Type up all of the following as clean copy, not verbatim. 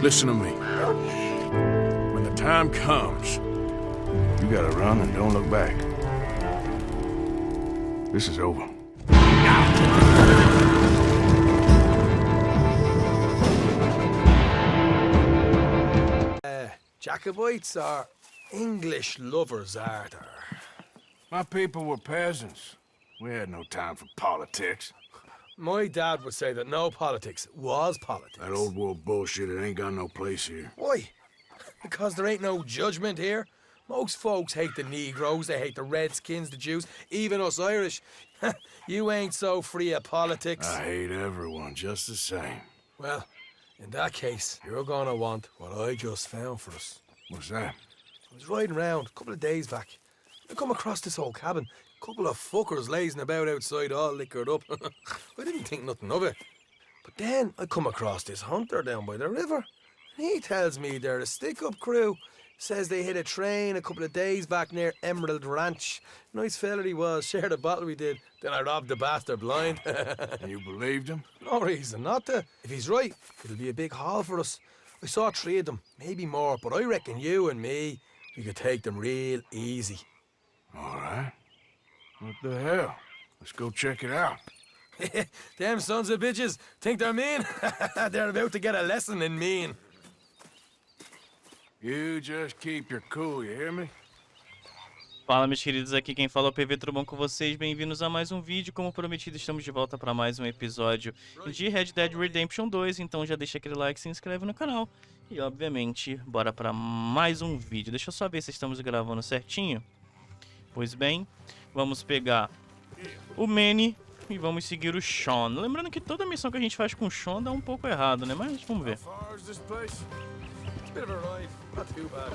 Listen to me. When the time comes, you gotta run and don't look back. This is over. Jacobites are English lovers, are there? My people were peasants. We had no time for politics. My dad would say that no politics was politics. That old world bullshit, it ain't got no place here. Why? Because there ain't no judgment here. Most folks hate the Negroes, they hate the Redskins, the Jews, even us Irish. You ain't so free of politics. I hate everyone just the same. Well, in that case, you're gonna want what I just found for us. What's that? I was riding around a couple of days back. I come across this old cabin. Couple of fuckers lazing about outside all liquored up. I didn't think nothing of it. But then I come across this hunter down by the river. He tells me they're a stick-up crew. Says they hit a train a couple of days back near Emerald Ranch. Nice fella he was, shared a bottle we did. Then I robbed the bastard blind. You believed him? No reason not to. If he's right, it'll be a big haul for us. I saw 3 of them, maybe more, but I reckon you and me, we could take them real easy. All right. What the hell? Let's go check it out. Them sons of bitches think they're mean. They're about to get a lesson in mean. You just keep your cool, you hear me? Fala, meus queridos, aqui quem fala é o PV, tudo bom com vocês? Bem-vindos a mais um vídeo. Como prometido, estamos de volta para mais um episódio de Red Dead Redemption 2. Então já deixa aquele like, se inscreve no canal. E, obviamente, bora para mais um vídeo. Deixa eu só ver se estamos gravando certinho. Pois bem, vamos pegar o Manny e vamos seguir o Sean. Lembrando que toda missão que a gente faz com o Sean dá um pouco errado, né? Mas vamos ver. It's a bit of a ride, not too bad.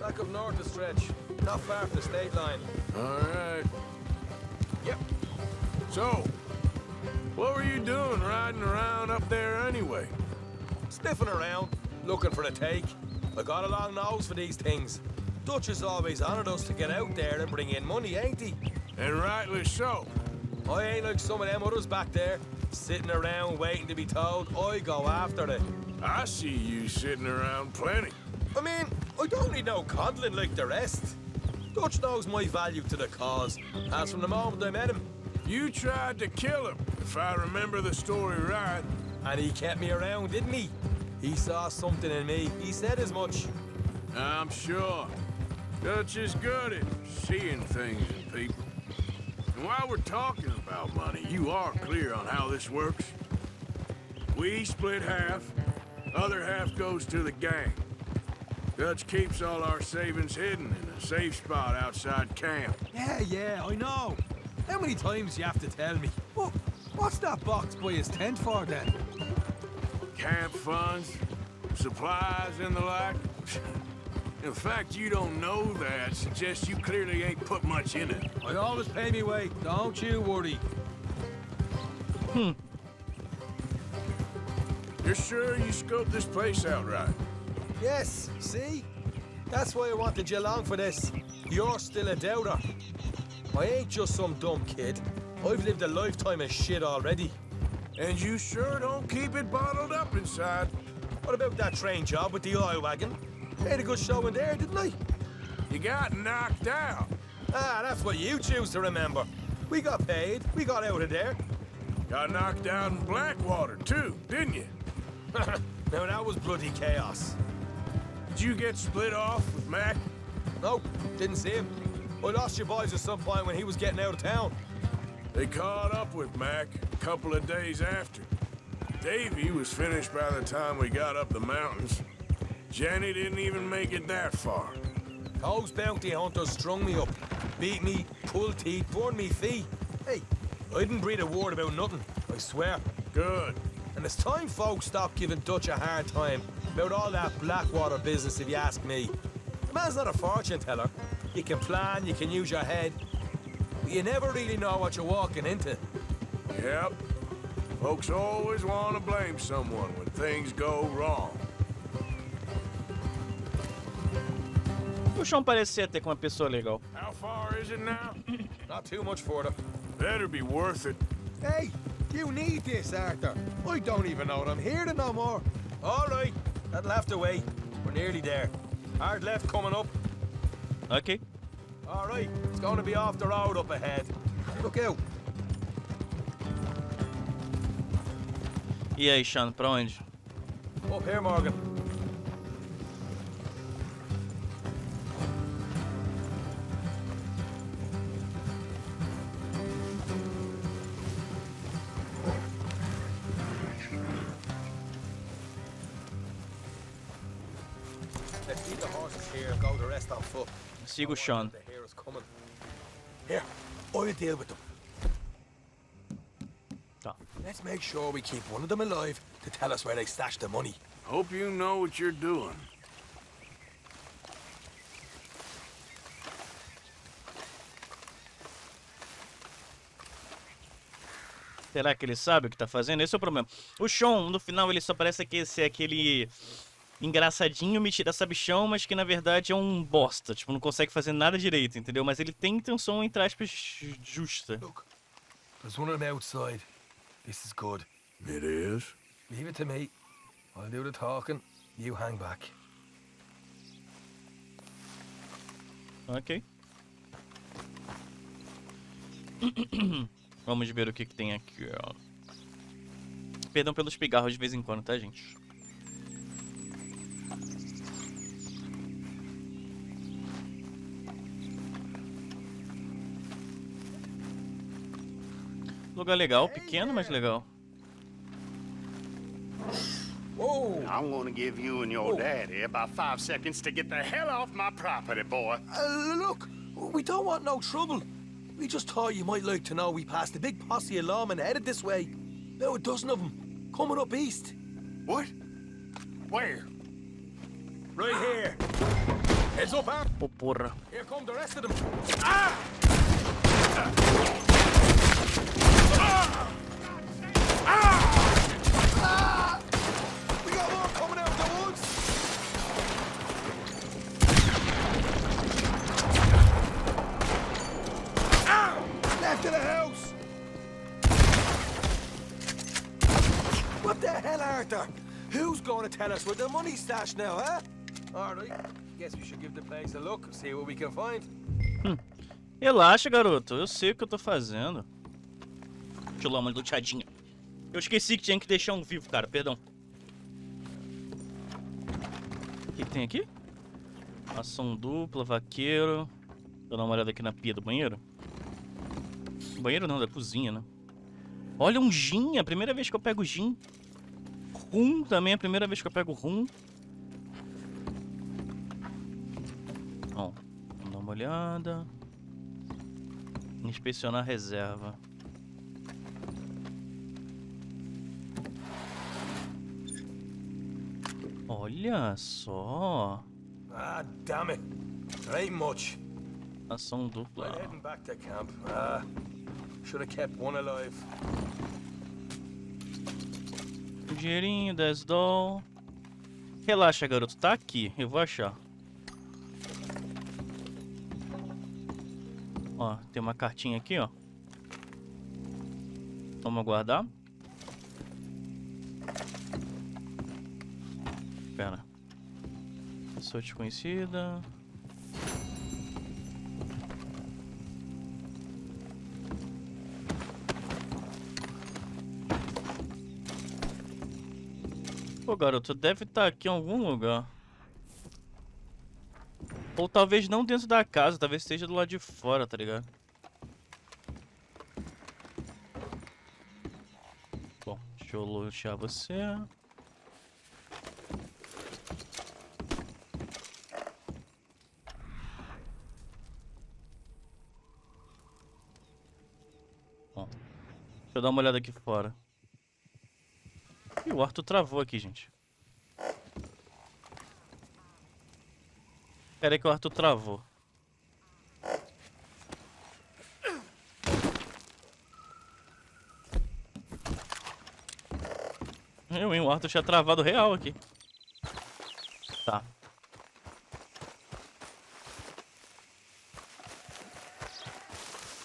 Back up north the stretch, not far from the state line. All right. Yep. So, what were you doing riding around up there anyway? Sniffing around, looking for a take. I got a long nose for these things. Dutch has always honoured us to get out there and bring in money, ain't he? And rightly so. I ain't like some of them others back there, sitting around waiting to be told. I go after it. I see you sitting around plenty. I mean, I don't need no coddling like the rest. Dutch knows my value to the cause, as from the moment I met him. You tried to kill him, if I remember the story right. And he kept me around, didn't he? He saw something in me. He said as much. I'm sure. Dutch is good at seeing things in people. And while we're talking about money, you are clear on how this works? We split half. Other half goes to the gang. Dutch keeps all our savings hidden in a safe spot outside camp. Yeah, I know. How many times you have to tell me? What's that box by his tent for then? Camp funds, supplies, and the like. The fact you don't know that suggests you clearly ain't put much in it. I always pay me way, don't you worry. You're sure you scoped this place out right? Yes, see? That's why I wanted you along for this. You're still a doubter. I ain't just some dumb kid. I've lived a lifetime of shit already. And you sure don't keep it bottled up inside. What about that train job with the oil wagon? Made a good show in there, didn't I? You got knocked out. Ah, that's what you choose to remember. We got paid. We got out of there. Got knocked out in Blackwater, too, didn't you? Now that was bloody chaos. Did you get split off with Mac? No, didn't see him. I lost your boys at some point when he was getting out of town. They caught up with Mac a couple of days after. Davey was finished by the time we got up the mountains. Jenny didn't even make it that far. Those bounty hunters strung me up, beat me, pulled teeth, burned me feet. Hey, I didn't breathe a word about nothing, I swear. Good. And it's time folks stop giving Dutch a hard time about all that Blackwater business, if you ask me. The man's not a fortune teller. You can plan, you can use your head, but you never really know what you're walking into. Yep. Folks always want to blame someone when things go wrong. O Sean parecia até com uma pessoa legal. How far is it now? Not too much further. Better be worth it. Hey, You need this, Arthur. I don't even know what I'm hearing no more. All right, that'll have to wait. We're nearly there. Hard left coming up. Ok. All right, it's going to be off the road up ahead. Look out. E aí, Sean, pra onde? Up here, Morgan. Let's leave the horses here and go the rest on foot. Siga o Sean. They hear us coming. Here, I'll deal with them. Tá. Let's make sure we keep one of them alive to tell us where they stashed the money. Hope you know what you're doing. Será que ele sabe o que tá fazendo? Esse é o problema. O Sean, no final, ele só parece que ser aquele engraçadinho, metido a sabichão, mas que na verdade é um bosta. Tipo, não consegue fazer nada direito, entendeu? Mas ele tem intenção, entre aspas, justa. Look, there's one of them outside. This is good. It is? Leave it to me. I'll do the talking. You hang back. Ok. Vamos ver o que tem aqui, ó. Perdão pelos pigarros de vez em quando, tá, gente? Lugar legal, pequeno, mas legal. Whoa! I'm gonna give you and your daddy about 5 seconds to get the hell off my property, boy. Look, we don't want no trouble. We just thought you might like to know we passed a big posse of lawmen headed this way. About a dozen of them, coming up east. What? Where? Right here. Heads up, Art. Pô, porra. Here come the rest of them. We got more coming out of the woods. Left of the house. What the hell, Arthur? Who's going to tell us where the money's stashed now, huh? All right. Guess we should give the place a look, see what we can find. Relaxa, garoto. Eu sei o que eu tô fazendo. Deixa eu dar uma luteadinha. Eu esqueci que tinha que deixar um vivo, cara. Perdão. O que tem aqui? Ação dupla, vaqueiro. Deixa eu dar uma olhada aqui na pia do banheiro. Banheiro não, da cozinha, né? Olha, um gin. É a primeira vez que eu pego gin. Rum também é a primeira vez que eu pego rum. Ó, vamos dar uma olhada. Inspecionar a reserva. Olha só. Ah, damn it. There ain't much. Ação dupla. We're heading back to camp. Should have kept one alive. Dinheirinho, 10 doll. Relaxa, garoto. Tá aqui. Eu vou achar. Ó, tem uma cartinha aqui, ó. Vamos aguardar. Pera. Pessoa desconhecida. Pô, garoto, deve estar aqui em algum lugar. Ou talvez não dentro da casa, talvez esteja do lado de fora, tá ligado? Bom, deixa eu lutear você. Bom, deixa eu dar uma olhada aqui fora. Ih, o Arthur travou aqui, gente. Pera aí que o Arthur travou. O Arthur tinha travado real aqui. Tá.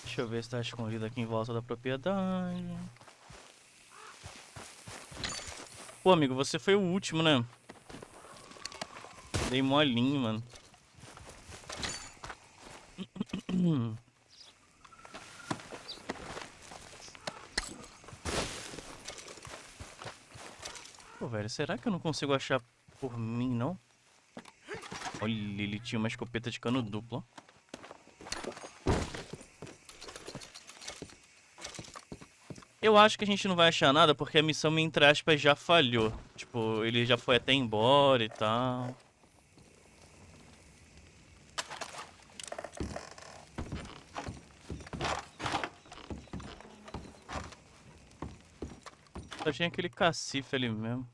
Deixa eu ver se tá escondido aqui em volta da propriedade. Pô, amigo, você foi o último, né? Dei molinho, mano. Pô, velho, será que eu não consigo achar por mim, não? Olha, ele tinha uma escopeta de cano duplo. Eu acho que a gente não vai achar nada porque a missão, entre aspas, já falhou. Tipo, ele já foi até embora e tal. Só tinha aquele cacife ali mesmo.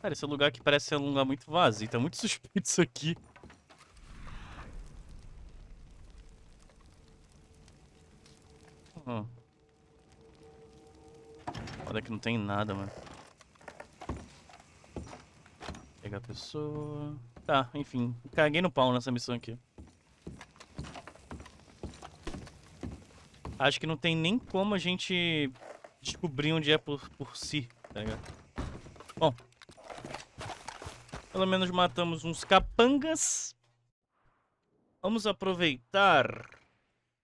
Cara, esse lugar aqui parece ser um lugar muito vazio. Tá muito suspeito isso aqui. Olha que não tem nada, mano. Pegar a pessoa... Tá, enfim. Caguei no pau nessa missão aqui. Acho que não tem nem como a gente descobrir onde é por si, tá ligado? Bom. Pelo menos matamos uns capangas. Vamos aproveitar.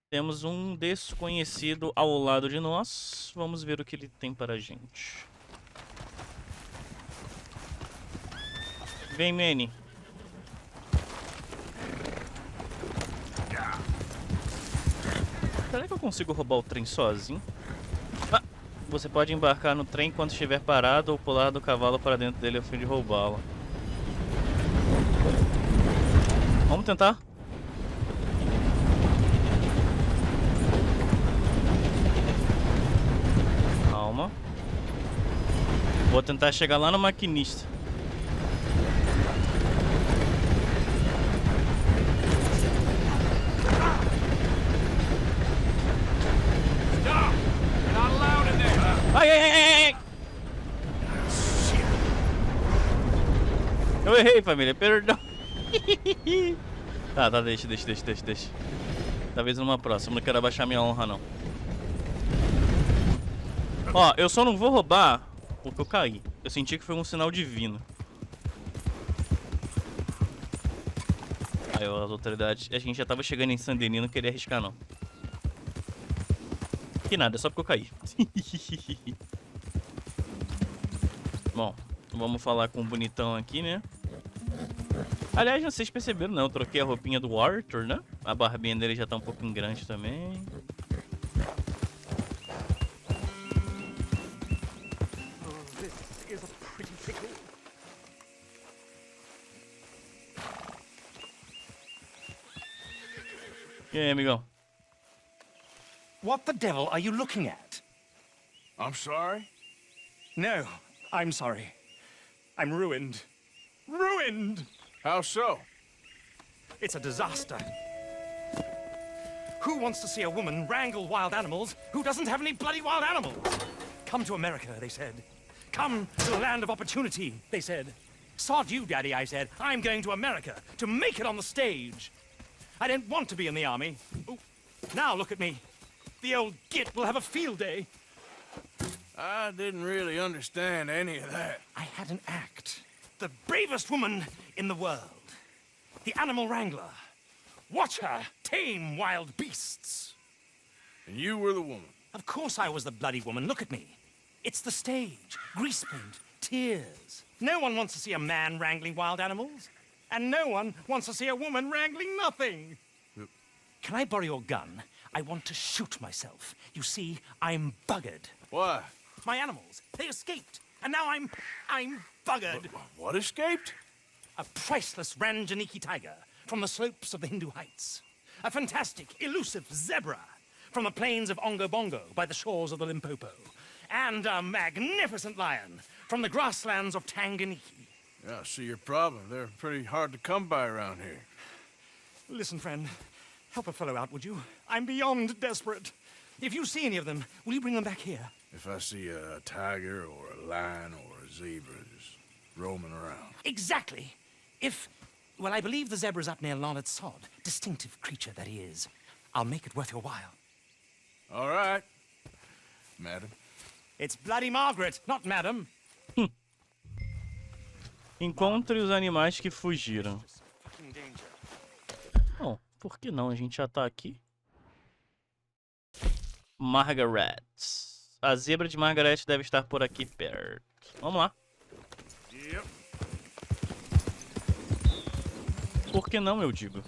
Temos um desconhecido ao lado de nós. Vamos ver o que ele tem para a gente. Vem, Manny. Será que eu consigo roubar o trem sozinho? Ah, você pode embarcar no trem quando estiver parado ou pular do cavalo para dentro dele a fim de roubá-lo. Vamos tentar? Calma. Vou tentar chegar lá no maquinista. Ai, ai, ai, ai, ai. Eu errei, família, perdão. Tá, deixa. Talvez numa próxima, não quero abaixar minha honra, não. Ó, eu só não vou roubar porque eu caí. Eu senti que foi um sinal divino. Aí, as autoridades... A gente já tava chegando em Saint-Denis, não queria arriscar, não. Que nada, só porque eu caí. Bom, vamos falar com o bonitão aqui, né? Aliás, vocês perceberam, né? Eu troquei a roupinha do Arthur, né? A barbinha dele já tá um pouquinho grande também. E aí, amigão? What the devil are you looking at? I'm sorry? No, I'm sorry. I'm ruined. Ruined! How so? It's a disaster. Who wants to see a woman wrangle wild animals who doesn't have any bloody wild animals? Come to America, they said. Come to the land of opportunity, they said. Sod you, Daddy, I said. I'm going to America to make it on the stage. I don't want to be in the army. Ooh, now look at me. The old git will have a field day. I didn't really understand any of that. I had an act. The bravest woman in the world. The animal wrangler. Watch her tame wild beasts. And you were the woman. Of course I was the bloody woman. Look at me. It's the stage. Grease paint. Tears. No one wants to see a man wrangling wild animals. And no one wants to see a woman wrangling nothing. Can I borrow your gun? I want to shoot myself. You see, I'm buggered. Why? My animals, they escaped. And now I'm buggered. What escaped? A priceless Ranjaniki tiger from the slopes of the Hindu Heights. A fantastic, elusive zebra from the plains of Ongo Bongo by the shores of the Limpopo. And a magnificent lion from the grasslands of Tanganyika. Yeah, I see your problem. They're pretty hard to come by around here. Listen, friend, help a fellow out, would you? I'm beyond desperate. If you see any of them, will you bring them back here? If I see a tiger or a lion or a zebra just roaming around. Exactly. Well, I believe the zebra's up near Larned Sod. Distinctive creature that he is. I'll make it worth your while. All right. madam. It's bloody Margaret, not madam. Encontre os animais que fugiram. Fucking danger. Bom, por que não? A gente já tá aqui. Margaret. A zebra de Margaret deve estar por aqui perto. Vamos lá. Yep. Por que não, eu digo?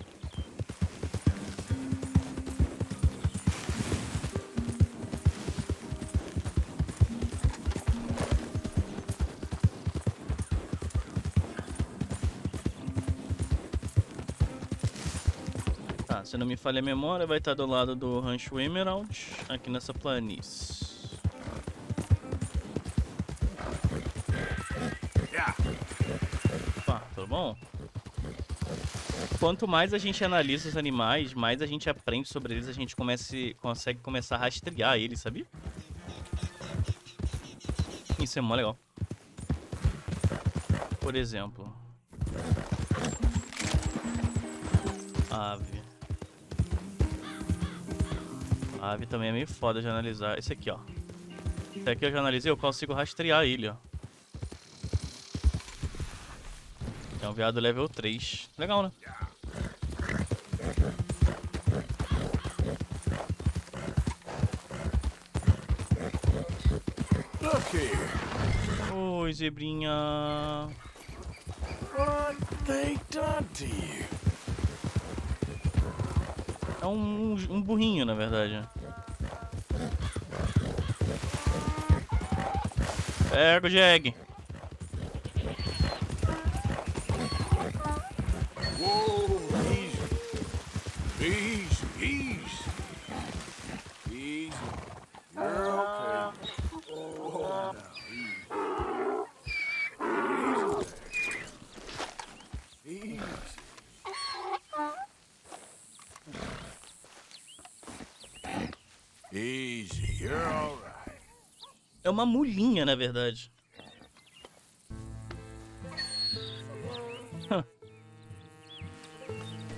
Tá, se não me falha a memória, vai estar do lado do Rancho Emerald, aqui nessa planície. Opa, tudo bom? Quanto mais a gente analisa os animais, mais a gente aprende sobre eles, a gente consegue começar a rastrear eles, sabia? Isso é mó legal. Por exemplo, ave. A ave também é meio foda de analisar. Esse aqui, ó. Esse aqui eu já analisei, eu consigo rastrear ele, ó. É um veado level 3. Legal, né? Look here. Oi, zebrinha. What they done to you? É um burrinho, na verdade. Pega o Jeg. Whoa, easy. Easy. You're okay. Oh, now, easy. Easy, you're all right. É uma mulinha, na verdade.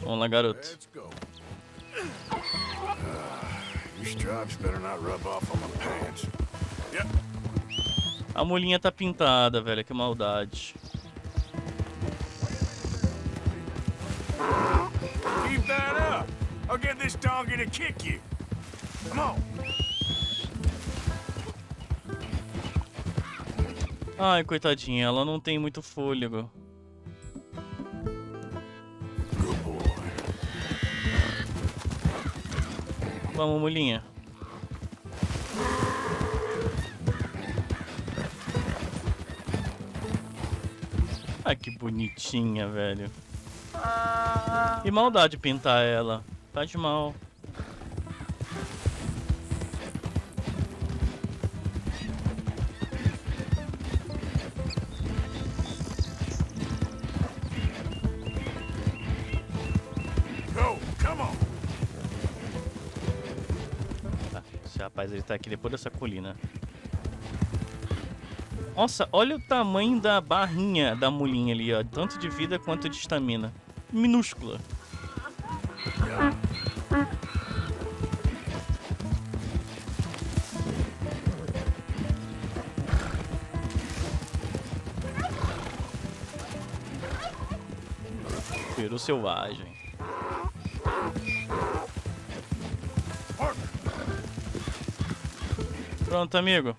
Vamos lá, garoto. Let's go. Your stripes better not rub off on my pants. Yep. A mulinha tá pintada, velho. Que maldade. Keep that up. I'll get this donkey to kick you. Come on. Ai, coitadinha. Ela não tem muito fôlego. Good boy. Vamos, mulinha. Ai, que bonitinha, velho. E maldade pintar ela. Tá de mal. Go, come on. Tá, esse rapaz ele tá aqui depois dessa colina. Nossa, olha o tamanho da barrinha da mulinha ali, ó. Tanto de vida quanto de estamina. Minúscula. Peru selvagem. Pronto, amigo.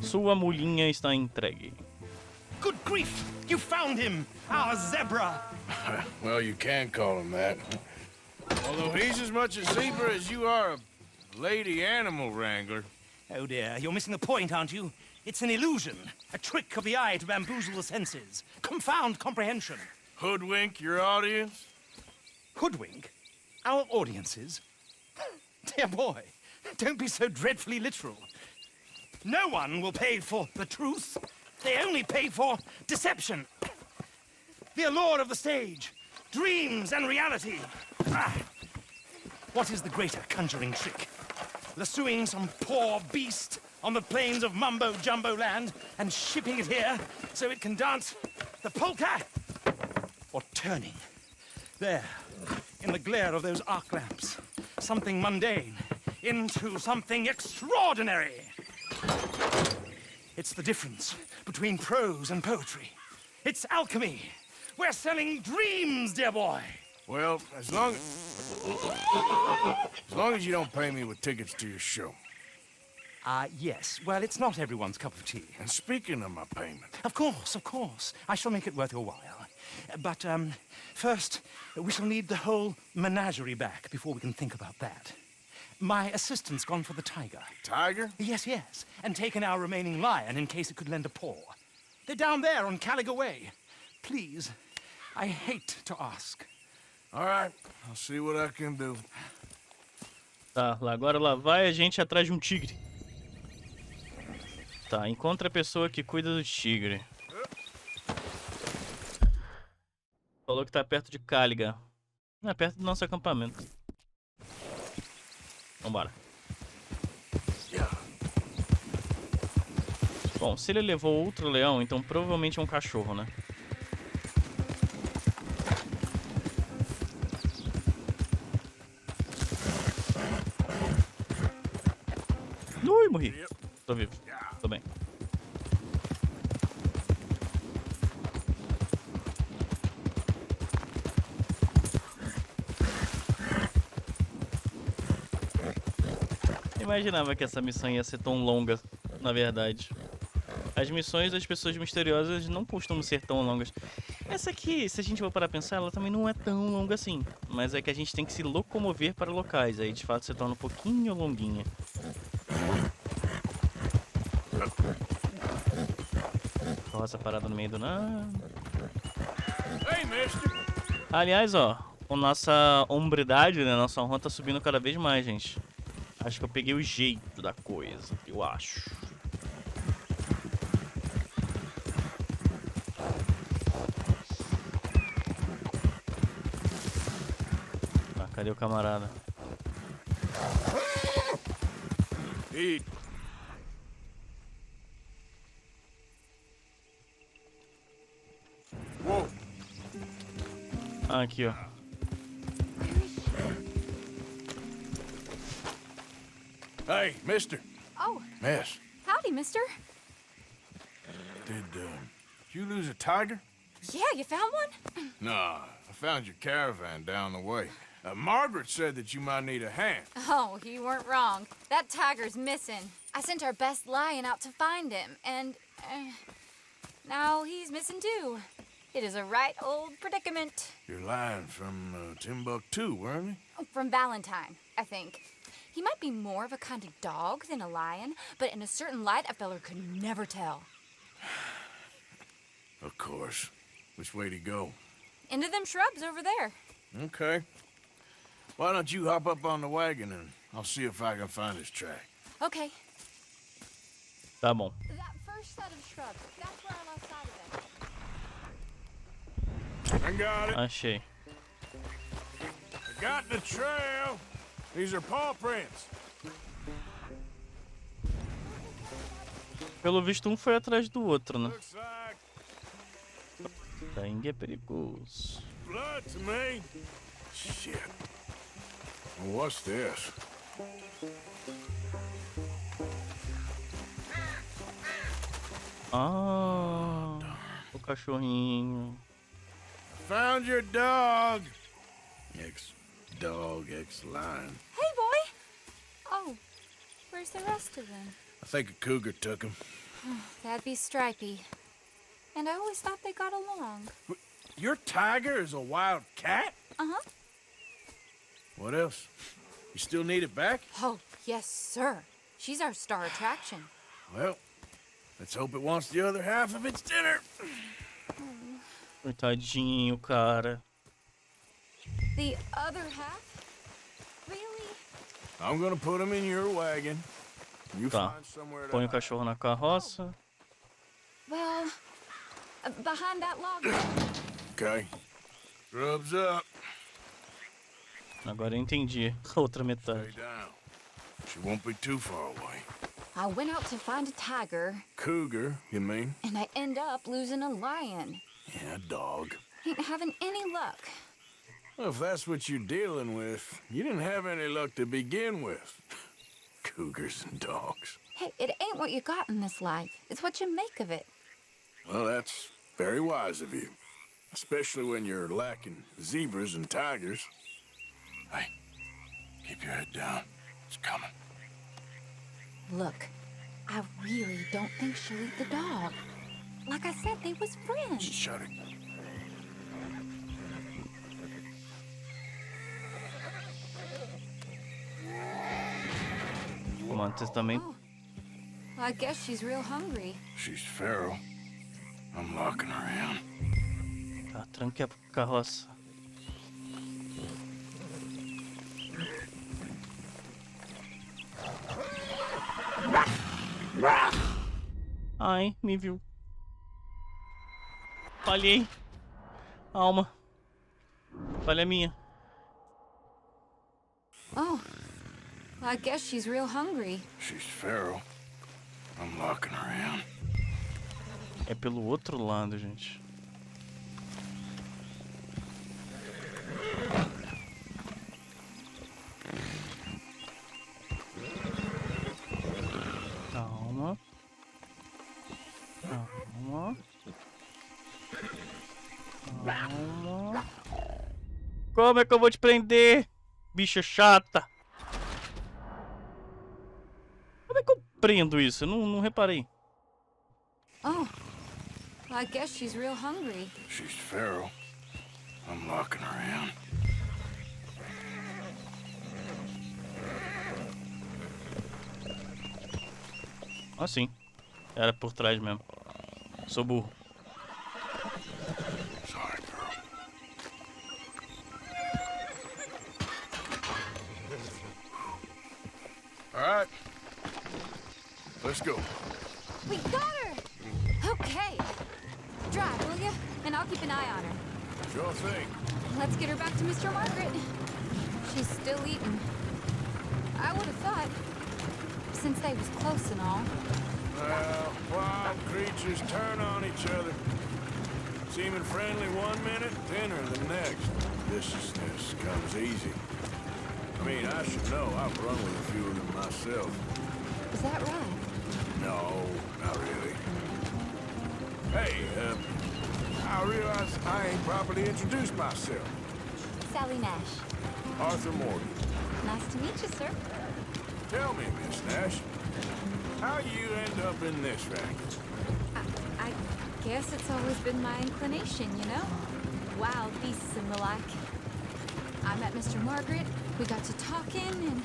Sua mulinha está entregue. Good grief! You found him! Our zebra! Well, you can call him that. Although he's as much a zebra as you are a lady animal wrangler. Oh dear, you're missing the point, aren't you? It's an illusion. A trick of the eye to bamboozle the senses. Confound comprehension. Hoodwink your audience? Hoodwink? Our audiences? Dear boy, don't be so dreadfully literal. No one will pay for the truth. They only pay for deception. The allure of the stage. Dreams and reality. Ah. What is the greater conjuring trick? Lassoing some poor beast on the plains of mumbo-jumbo land and shipping it here so it can dance the polka? Or turning there in the glare of those arc lamps. Something mundane into something extraordinary. It's the difference between prose and poetry. It's alchemy. We're selling dreams, dear boy. Well, as long as you don't pay me with tickets to your show. Yes. Well, it's not everyone's cup of tea. And speaking of my payment, Of course, of course. I shall make it worth your while. But, first, we shall need the whole menagerie back before we can think about that. My assistant's gone for the tiger. Tiger? Yes, yes. And taken our remaining lion in case it could lend a paw. They're down there on Caliga Way. Please, I hate to ask. All right, I'll see what I can do. Tá, agora lá vai a gente atrás de um tigre. Tá, encontra a pessoa que cuida do tigre. Falou que tá perto de Caliga. É perto do nosso acampamento. Vambora. Bom, se ele levou outro leão, então provavelmente é um cachorro, né? Ui, morri. Tô vivo. Tô bem. Imaginava que essa missão ia ser tão longa, na verdade. As missões das pessoas misteriosas não costumam ser tão longas. Essa aqui, se a gente for parar pra pensar, ela também não é tão longa assim. Mas é que a gente tem que se locomover para locais. Aí de fato se torna um pouquinho longuinha. Roça parada no meio do nada. Hey, mister! Aliás, ó, a nossa hombridade, né? Nossa honra tá subindo cada vez mais, gente. Acho que eu peguei o jeito da coisa, eu acho. Ah, cadê o camarada? Eat. Whoa. Ah, aqui, ó. Hey, mister. Oh, Miss, howdy, mister. did you lose a tiger? Yeah, you found one? Nah, I found your caravan down the way. Margaret said that you might need a hand. Oh, you weren't wrong. That tiger's missing. I sent our best lion out to find him, and now he's missing too. It is a right old predicament. You're lying from Timbuktu, weren't you? From Valentine, I think. He might be more of a kind of dog than a lion, but in a certain light, a feller could never tell. Of course. Which way to go? Into them shrubs over there. Okay. Why don't you hop up on the wagon and I'll see if I can find his track. Okay. Tá bom. That first set of shrubs, that's where I lost sight of it. I got it. Achei. I got the trail. These are paw prints. Pelo visto, um foi atrás do outro, né? Looks like Sangue é perigoso. blood to me. Shit. What's this? Ah, o cachorrinho. Found your dog. Ex-dog, ex-lion. Hey, boy! Oh, where's the rest of them? I think a cougar took him. That'd be Stripey. And I always thought they got along. Your tiger is a wild cat? Uh-huh. What else? You still need it back? Oh, yes, sir. She's our star attraction. Well, let's hope it wants the other half of its dinner. Coitadinho, cara. The other half? Really? I'm gonna put him in your wagon. You Tá. find somewhere to Põe o hide. cachorro na carroça. Well, behind that log. Okay. Rubs up. Agora eu entendi a outra Stay metade. down. She won't be too far away. I went out to find a tiger, Cougar, you mean? and I end up losing a lion. Yeah, dog. Ain't having any luck. Well, if that's what you're dealing with, you didn't have any luck to begin with. Cougars and dogs. Hey, it ain't what you got in this life. It's what you make of it. Well, that's very wise of you. Especially when you're lacking zebras and tigers. Hey, keep your head down. It's coming. Look, I really don't think she'll eat the dog. Like I said, they was friends. Shut it. Comandantes também. Oh, well, I guess she's real hungry. She's feral. I'm locking her in. Tá, tranque a carroça. Ai, me viu. Falhei. Alma. Falha minha. Oh, well, I guess she's real hungry. She's feral. I'm locking her in. É pelo outro lado, gente. Calma. Calma. Calma. Como é que eu vou te prender, bicha chata? Como é que eu prendo isso? Eu não reparei. Oh, well, I guess she's real hungry. She's feral. I'm locking her in. Ah, sim. Era por trás mesmo. Sou burro. Sorry, girl. All right. Let's go. We got her! Okay. Drive, will you? And I'll keep an eye on her. Sure thing. Let's get her back to Mr. Margaret. She's still eating. I would have thought, since they was close and all. Well, wild creatures turn on each other. Seeming friendly one minute, tender the next. Viciousness comes easy. I mean, I should know. I've run with a few of them myself. Is that right? No, not really. Hey, I realize I ain't properly introduced myself. Sally Nash. Arthur Morgan. Nice to meet you, sir. Tell me, Miss Nash, how you end up in this racket? I guess it's always been my inclination, you know? Wild beasts and the like. I met Mr. Margaret, we got to talking, and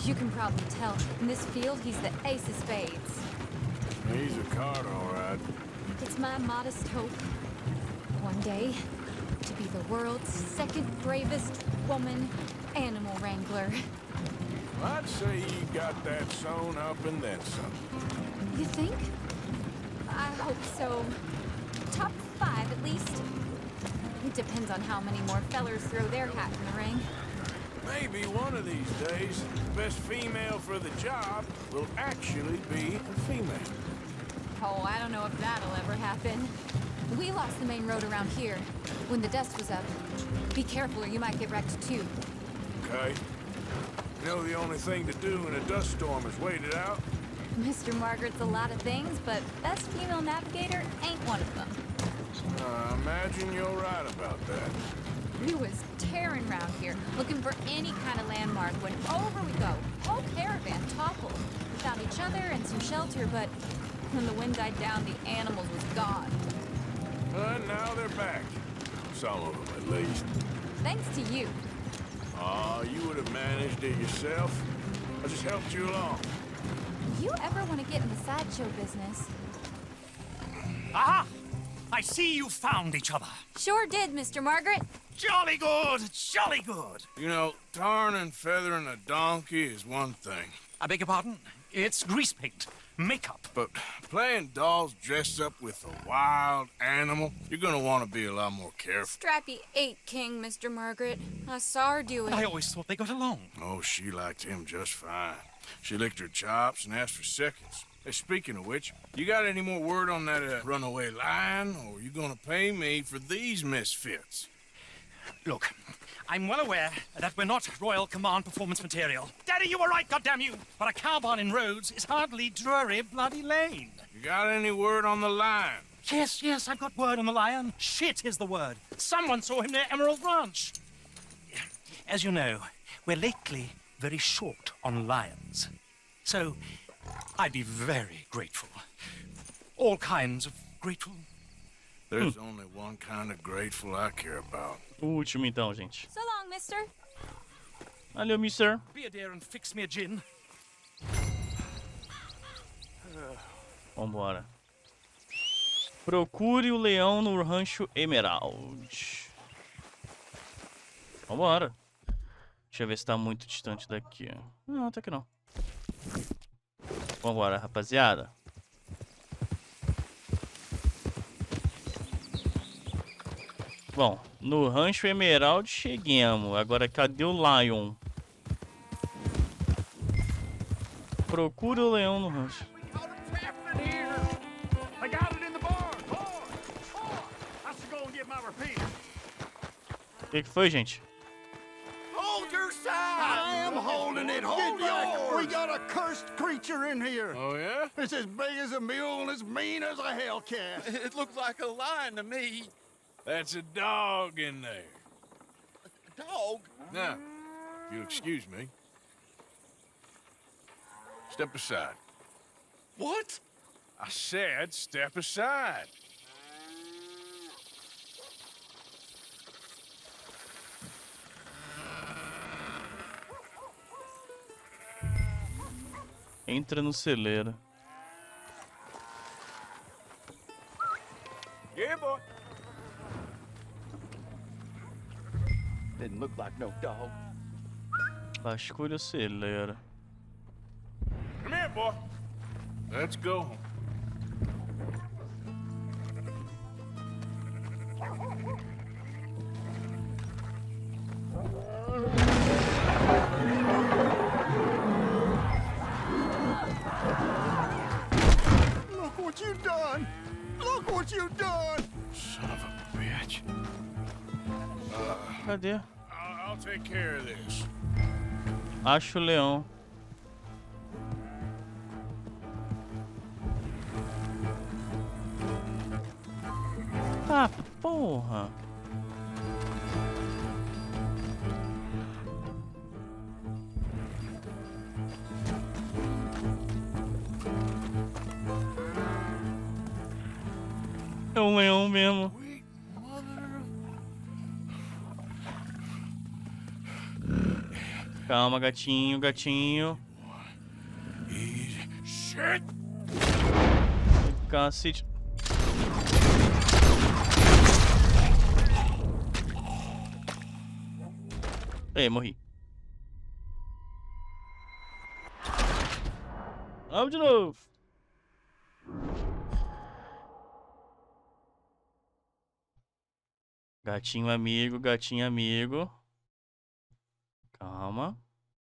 you can probably tell, in this field, he's the ace of spades. He's a card, all right. It's my modest hope, one day, to be the world's second bravest woman animal wrangler. I'd say you got that sewn up and then some. You think? I hope so. Top 5, at least. It depends on how many more fellers throw their hat in the ring. Maybe one of these days, the best female for the job will actually be a female. Oh, I don't know if that'll ever happen. We lost the main road around here when the dust was up. Be careful or you might get wrecked too. Okay. You know the only thing to do in a dust storm is wait it out? Mr. Margaret's a lot of things, but best female navigator ain't one of them. I imagine you're right about that. We was tearing around here, looking for any kind of landmark when over we go. Whole caravan toppled. We found each other and some shelter, but when the wind died down, the animals was gone. And now they're back. Some of them, at least. Thanks to you. Aw, you would have managed it yourself. I just helped you along. If you ever want to get in the sideshow business... Aha! I see you found each other. Sure did, Mr. Margaret. Jolly good, jolly good. You know, tarring and feathering a donkey is one thing. I beg your pardon? It's grease paint, makeup. But playing dolls dressed up with a wild animal, you're gonna want to be a lot more careful. Strappy ate King, Mr. Margaret. I saw her do it. I always thought they got along. Oh, she liked him just fine. She licked her chops and asked for seconds. Hey, speaking of which, you got any more word on that runaway lion, or you gonna pay me for these misfits? Look, I'm well aware that we're not Royal Command performance material. Daddy, you were right, goddammit you! But a cow barn in Rhodes is hardly Drury Bloody Lane. You got any word on the line? Yes, I've got word on the lion. Shit is the word. Someone saw him near Emerald Ranch. As you know, we're lately very short on lions. So, I'd be very grateful. All kinds of grateful. There's only one kind of grateful I care about. O último então, gente. So long, mister. Valeu, mister. Be a dear and fix me a gin. Vambora. Procure o leão no rancho Emerald. Vambora. Deixa eu ver se tá muito distante daqui. Não, até que não. Vambora, rapaziada. Bom, no rancho Emerald cheguemos. Agora, cadê o Lion? Procura o leão no rancho. I got it in the barn. I should go and get my repeater. O que foi, gente? Hold your side. I am holding it. Hold yours. We got a cursed creature in here. Oh, yeah? It's as big as a mule and as mean as a hellcat. It looks like a lion to me. That's a dog in there. A dog? Now, if you'll excuse me. Step aside. What? I said step aside. Entra no celeiro. Yeah, boy. Didn't look like no dog. Vasculha o celeiro. Come here, boy. Let's go. Look what you done. Look what you done. Son of a bitch. Cadê? I'll take care of this. Acho o leão. Ah, porra. É um leão mesmo. Calma, gatinho, gatinho. Easy. Shit. Cacete. Ei, morri. Vamos de novo. Gatinho amigo, gatinho amigo. Calma.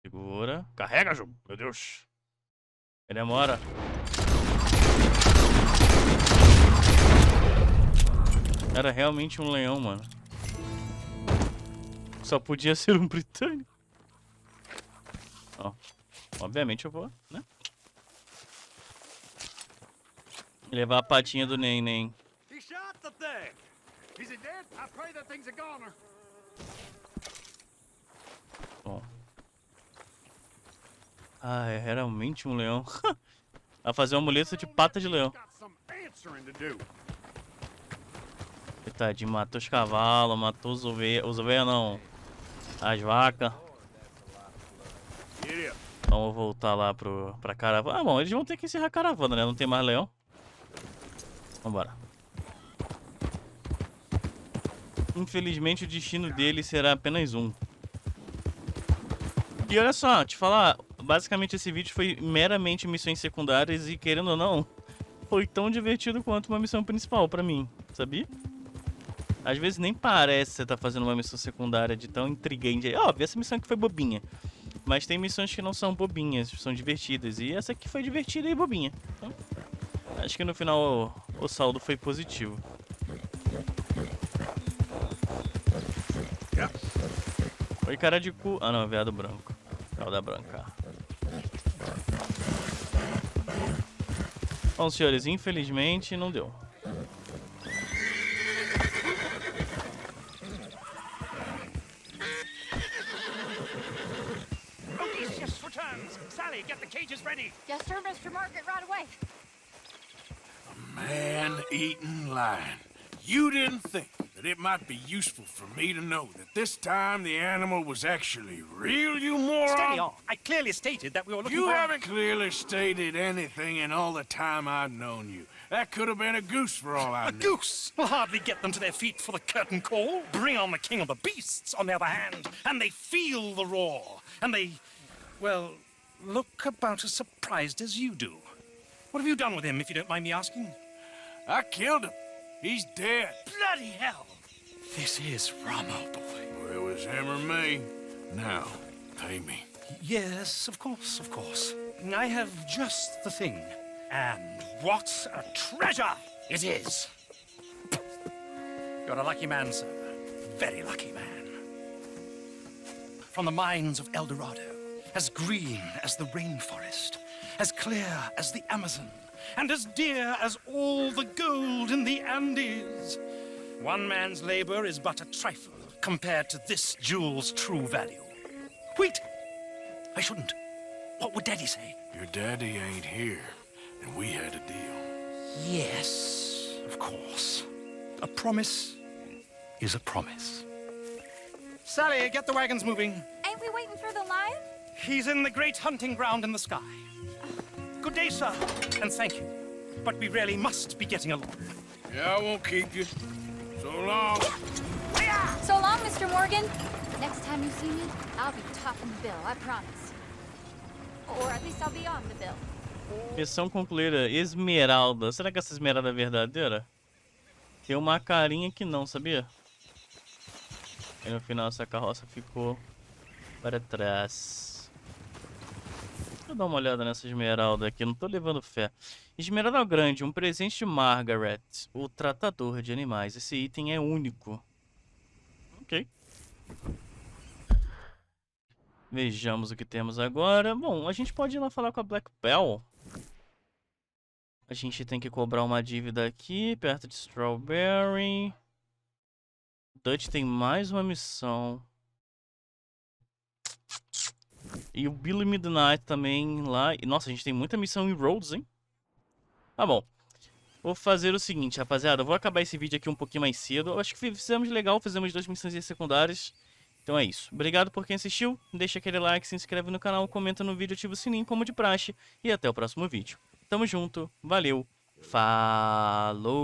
Segura. Carrega, jogo. Meu Deus. Ele demora. Era realmente um leão, mano. Só podia ser um britânico. Ó. Obviamente eu vou, né? Levar a patinha do neném. He shot the thing. Is it dead? I pray that thing's a goner. Bom. Ah, é realmente um leão. Vai fazer um amuleto de pata de leão. Got some answering to do. Tadinho, matou os cavalos, matou os ovelhas não. As vacas. Get up. Vamos voltar lá pra caravana. Ah, bom, eles vão ter que encerrar a caravana, né? Não tem mais leão. Vambora. Infelizmente o destino dele será apenas um. E olha só, te falar, basicamente esse vídeo foi meramente missões secundárias e, querendo ou não, foi tão divertido quanto uma missão principal pra mim, sabia? Às vezes nem parece que você tá fazendo uma missão secundária de tão intrigante. Óbvio, essa missão aqui foi bobinha. Mas tem missões que não são bobinhas, são divertidas. E essa aqui foi divertida e bobinha. Então, acho que no final o saldo foi positivo. Oi, cara de cu. Ah, não, veado branco. Cauda branca. Bom, senhores, infelizmente não deu. Odysseus returns. Sally, get the cages ready. Yes, sir, Mr. Margaret, right away. Man-eating lion. You didn't think that it might be useful for me to know that this time the animal was actually real, you moron? Steady on. I clearly stated that we were looking You for... haven't clearly stated anything in all the time I've known you. That could have been a goose for all I A know. goose will hardly get them to their feet for the curtain call. Bring on the king of the beasts, on the other hand, and they feel the roar. And they, well, look about as surprised as you do. What have you done with him, if you don't mind me asking? I killed him. He's dead. Bloody hell! This is Romo, boy. Well, it was him or me. Now, pay me. Yes, of course, of course. I have just the thing. And what a treasure it is! You're a lucky man, sir. Very lucky man. From the mines of El Dorado, as green as the rainforest, as clear as the Amazon, and as dear as all the gold in the Andes. One man's labor is but a trifle compared to this jewel's true value. Wait! I shouldn't. What would Daddy say? Your daddy ain't here, and we had a deal. Yes, of course. A promise is a promise. Sally, get the wagons moving. Ain't we waiting for the lion? He's in the great hunting ground in the sky. Good day, sir, and thank you. But we really must be getting along. Yeah, I won't keep you. So long. So long, Mr. Morgan. Next time you see me, I'll be topping the bill, I promise. Or at least I'll be on the bill. Missão concluída. Esmeralda. Será que essa esmeralda é verdadeira? Tem uma carinha que não, sabia? E no final essa carroça ficou para trás. Deixa eu dar uma olhada nessa esmeralda aqui, não tô levando fé. Esmeralda grande, um presente de Margaret, o tratador de animais. Esse item é único. Ok. Vejamos o que temos agora. Bom, a gente pode ir lá falar com a Black Bell. A gente tem que cobrar uma dívida aqui, perto de Strawberry. Dutch tem mais uma missão. E o Billy Midnight também lá. E, nossa, a gente tem muita missão em Rhodes, hein? Tá bom. Vou fazer o seguinte, rapaziada. Eu vou acabar esse vídeo aqui um pouquinho mais cedo. Eu acho que fizemos legal, fizemos 2 missões secundárias. Então é isso. Obrigado por quem assistiu. Deixa aquele like, se inscreve no canal, comenta no vídeo, ativa o sininho como de praxe. E até o próximo vídeo. Tamo junto. Valeu. Falou.